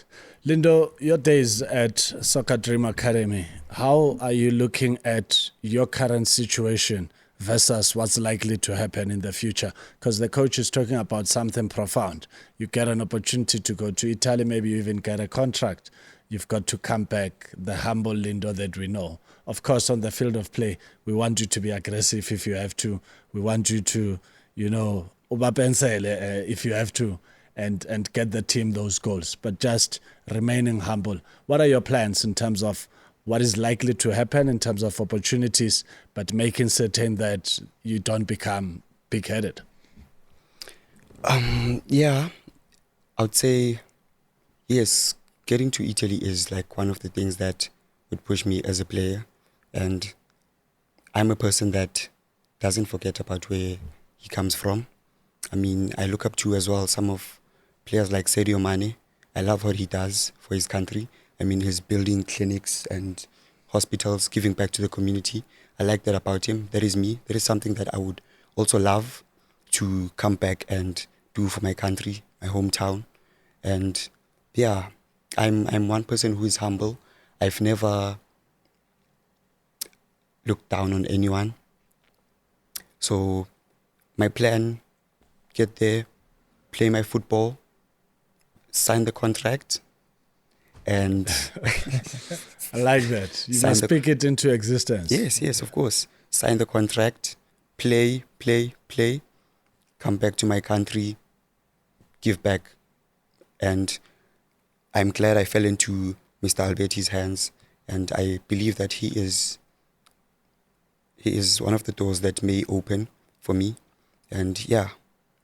Lindo, your days at Soccer Dream Academy, how are you looking at your current situation versus what's likely to happen in the future? Because the coach is talking about something profound. You get an opportunity to go to Italy, maybe you even get a contract. You've got to come back, the humble Lindo that we know. Of course, on the field of play, we want you to be aggressive if you have to. We want you to, you know, if you have to, and get the team those goals. But just remaining humble. What are your plans in terms of what is likely to happen in terms of opportunities, but making certain that you don't become big-headed? Yeah, I would say, yes, getting to Italy is like one of the things that would push me as a player. And I'm a person that doesn't forget about where he comes from. I mean, I look up to as well some of players like Sadio Mane. I love what he does for his country. I mean, he's building clinics and hospitals, giving back to the community. I like that about him. That is me. That is something that I would also love to come back and do for my country, my hometown. And yeah, I'm one person who is humble. I've never looked down on anyone. So my plan, get there, play my football, sign the contract, and I like that. You must speak it into existence. Yes, of course. Sign the contract, play, come back to my country, give back. And I'm glad I fell into Mr. Albetti's hands, and I believe that he is one of the doors that may open for me. And yeah,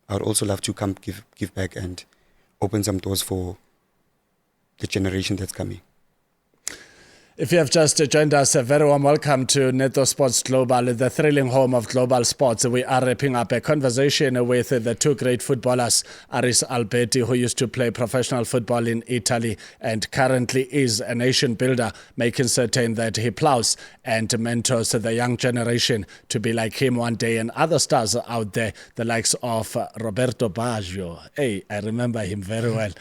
I would also love to come give back and open some doors for the generation that's coming. If you have just joined us, a very warm welcome to NetoSportsGlobal, the thrilling home of global sports. We are wrapping up a conversation with the two great footballers, Aris Albetti, who used to play professional football in Italy and currently is a nation builder, making certain that he plows and mentors the young generation to be like him one day, and other stars out there, the likes of Roberto Baggio. Hey, I remember him very well.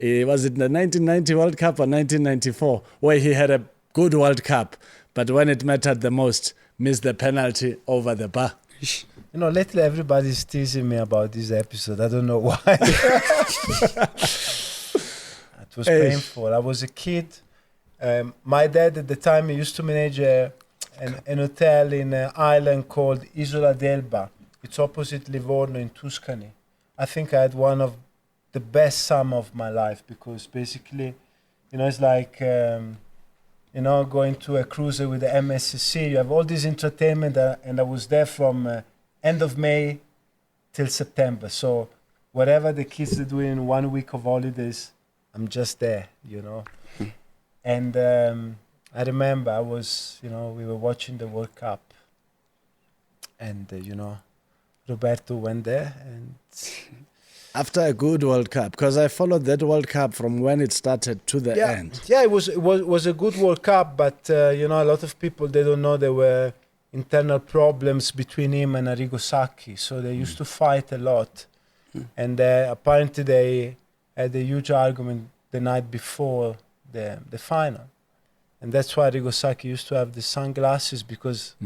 Was it the 1990 World Cup or 1994, where he had a good World Cup, but when it mattered the most, missed the penalty over the bar? You know, lately everybody's teasing me about this episode. I don't know why. It was painful. I was a kid. My dad at the time used to manage an hotel in an island called Isola d'Elba. It's opposite Livorno in Tuscany. I think I had one of the best summer of my life, because basically, you know, it's like, you know, going to a cruiser with the MSC. You have all this entertainment, and I was there from end of May till September. So whatever the kids are doing in 1 week of holidays, I'm just there, you know. And I remember I was, you know, we were watching the World Cup, and, you know, Roberto went there, and after a good World Cup, because I followed that World Cup from when it started to the end. Yeah, it was a good World Cup, but you know, a lot of people, they don't know there were internal problems between him and Arrigo Sacchi, so they used to fight a lot. And apparently they had a huge argument the night before the final. And that's why Arrigo Sacchi used to have the sunglasses, because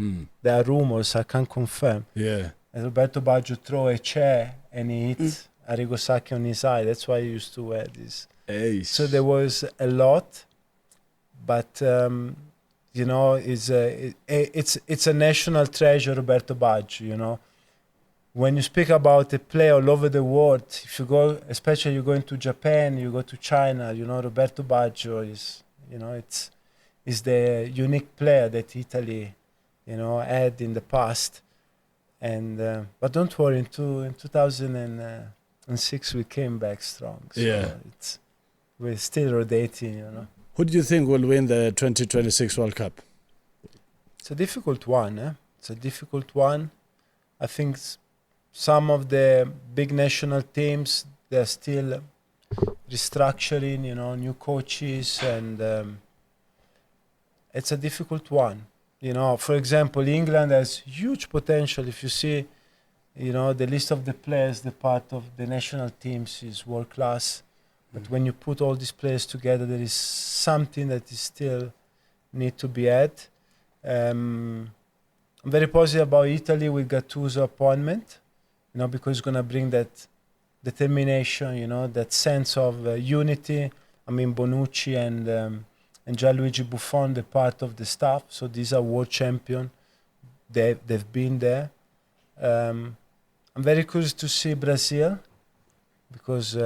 there are rumors, I can't confirm. Yeah. And Roberto Baggio threw a chair and he hit Arrigo Sacchi on his eye. That's why he used to wear this. So there was a lot, but you know, it's a national treasure, Roberto Baggio. You know, when you speak about a player all over the world, if you go, especially you go into Japan, you go to China, you know, Roberto Baggio is, you know, is the unique player that Italy, you know, had in the past. And but don't worry, in 2006 we came back strong. So yeah, we're still rotating, you know. Who do you think will win the 2026 World Cup? It's a difficult one. It's a difficult one. I think some of the big national teams, they're still restructuring, you know, new coaches, and it's a difficult one. You know, for example, England has huge potential. If you see, you know, the list of the players, the part of the national teams is world class. But when you put all these players together, there is something that is still need to be had. I'm very positive about Italy with Gattuso appointment, you know, because it's going to bring that determination, you know, that sense of unity. I mean, Bonucci and Gianluigi Buffon, they're part of the staff, so these are world champions. They've been there. I'm very curious to see Brazil, because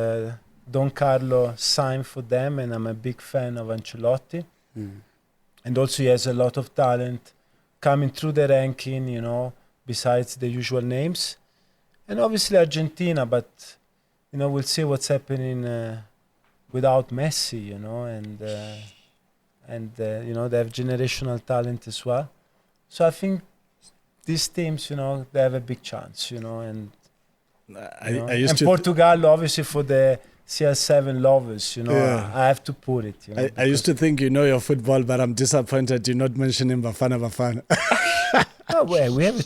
Don Carlo signed for them, and I'm a big fan of Ancelotti. And also he has a lot of talent coming through the ranking, you know, besides the usual names. And obviously Argentina, but, you know, we'll see what's happening without Messi, you know, and you know, they have generational talent as well. So I think these teams, you know, they have a big chance, you know, and Portugal, obviously, for the CR7 lovers, you know, I have to put it. You know, I used to think you know your football, but I'm disappointed you're not mentioning Bafana. Oh, well, we have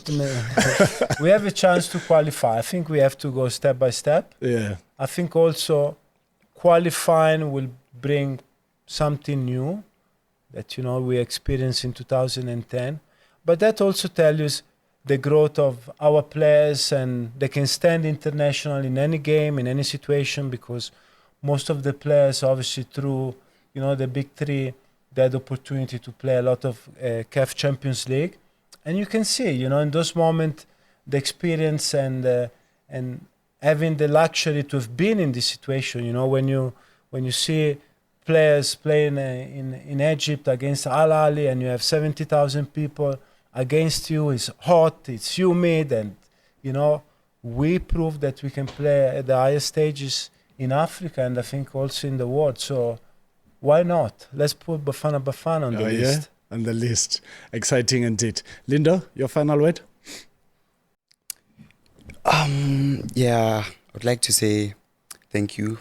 we have a chance to qualify. I think we have to go step by step. Yeah. I think also qualifying will bring something new that, you know, we experienced in 2010. But that also tells you the growth of our players, and they can stand international in any game, in any situation, because most of the players, obviously, through, you know, the big three, they had the opportunity to play a lot of CAF Champions League. And you can see, you know, in those moments, the experience and having the luxury to have been in this situation, you know, when you see players playing in Egypt against Al Ahly, and you have 70,000 people against you. It's hot, it's humid, and we proved that we can play at the highest stages in Africa, and I think also in the world. So why not? Let's put Bafana on the list. Yeah, on the list. Exciting indeed. Lindo, your final word? Yeah, I'd like to say thank you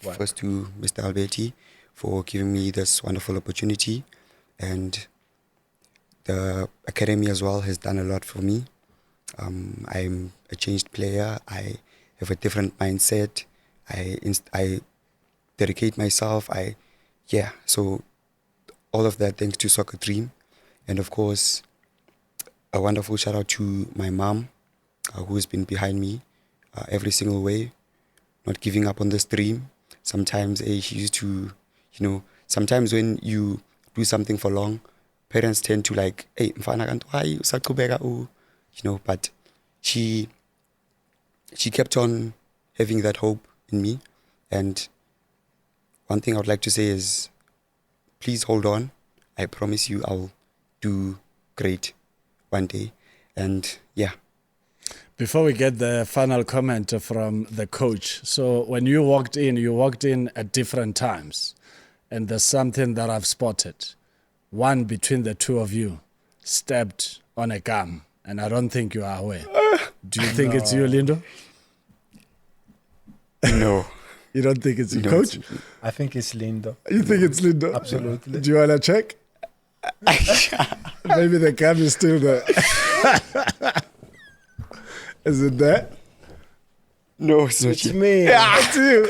first to Mr. Albetti for giving me this wonderful opportunity, and the academy as well has done a lot for me. I'm a changed player. I have a different mindset. I dedicate myself. So all of that thanks to Soccer Dream, and of course a wonderful shout out to my mom, who has been behind me every single way, not giving up on this dream. Sometimes she used to, sometimes when you do something for long, parents tend to like, hey, mfana kanti why usaqhubeka but she kept on having that hope in me. And one thing I would like to say is, please hold on. I promise you I'll do great one day. And yeah. Before we get the final comment from the coach, so when you walked in at different times, and there's something that I've spotted. One between the two of you stepped on a gum, and I don't think you are aware. Do you think it's you, Lindo? No. You don't think it's you, No, coach? I think it's Lindo. You think it's Lindo? Absolutely. Do you want to check? Maybe the gum is still there. Is it there? No, it's not It's you. me. It's you.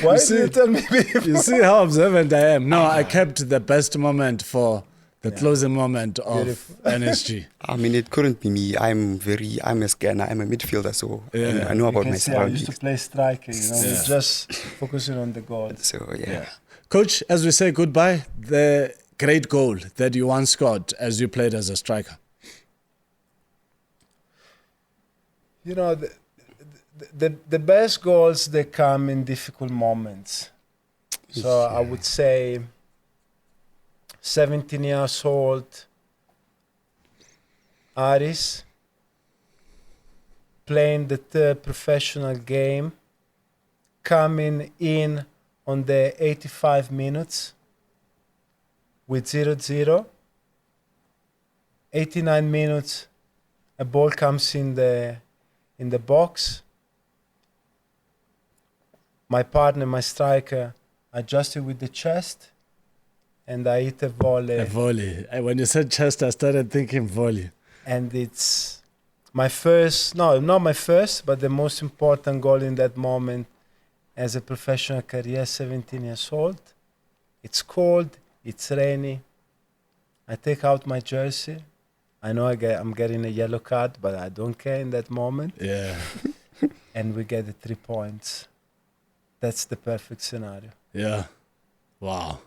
Why see- did you tell me before? You see how observant I am. No, I kept the best moment for the closing moment of Beautiful. NSG. I mean, it couldn't be me. I'm a scanner. I'm a midfielder, so Yeah. I know You about can my see I used to surroundings. play striker, Yeah. We're just focusing on the goal. So yeah. Coach, as we say goodbye, the great goal that you once scored as you played as a striker. The best goals, they come in difficult moments. So I would say 17 years old, Aris, playing the third professional game, coming in on the 85 minutes with 0-0. 89 minutes, a ball comes in the box. My partner, my striker, adjusted with the chest, and I hit a volley. A volley. When you said chest, I started thinking volley. And it's my first, no, not my first, but the most important goal in that moment as a professional career, 17 years old. It's cold, it's rainy. I take out my jersey. I know I'm getting a yellow card, but I don't care in that moment. Yeah. And we get the 3 points. That's the perfect scenario. Yeah. Wow.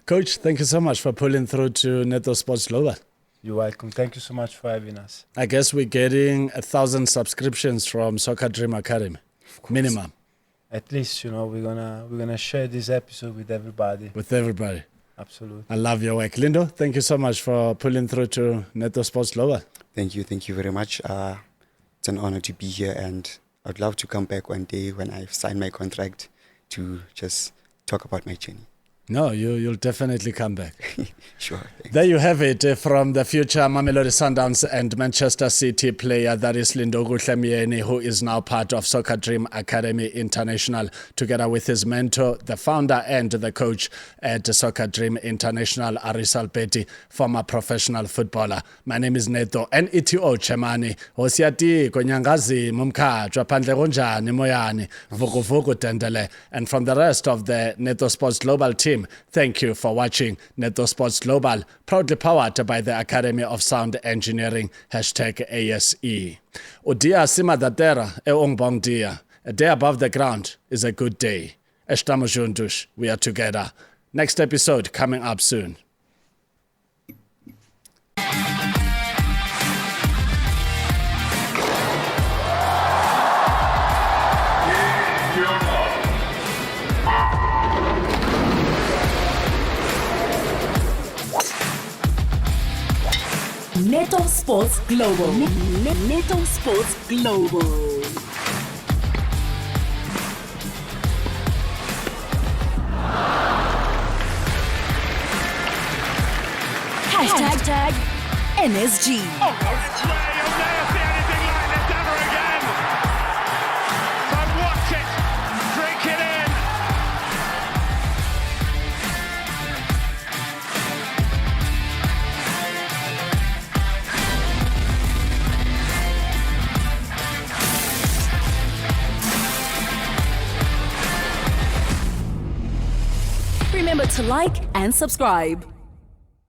Coach, thank you so much for pulling through to NetoSportsGlobal. You're welcome. Thank you so much for having us. I guess we're getting 1,000 subscriptions from Soccer Dream Academy. Minimum. At least, we're gonna share this episode with everybody. With everybody. Absolutely. I love your work. Lindo, thank you so much for pulling through to NetoSportsGlobal. Thank you very much. It's an honor to be here, and I'd love to come back one day when I've signed my contract to just talk about my journey. No, you'll definitely come back. Sure. Thanks. There you have it from the future Mamelodi Sundowns and Manchester City player, that is Lindokuhle Myeni, who is now part of Soccer Dream Academy International, together with his mentor, the founder and the coach at Soccer Dream International, Aris Albetti, former professional footballer. My name is Neto, Neto Chemani. Hosiati Konyangazi Mumkajwa Pandle Gonjani Moyani Vukuvuku Tendele. And from the rest of the NetoSportsGlobal team, thank you for watching NetoSportsGlobal, proudly powered by the Academy of Sound Engineering, #ASE. Udia Sima Datera, Eongbong Dia. A day above the ground is a good day. Estamos juntos, we are together. Next episode coming up soon. NetoSportsGlobal. NetoSportsGlobal. Hashtag NSG. You'll never see anything like this ever again. So watch it, drink it in. Remember to like and subscribe.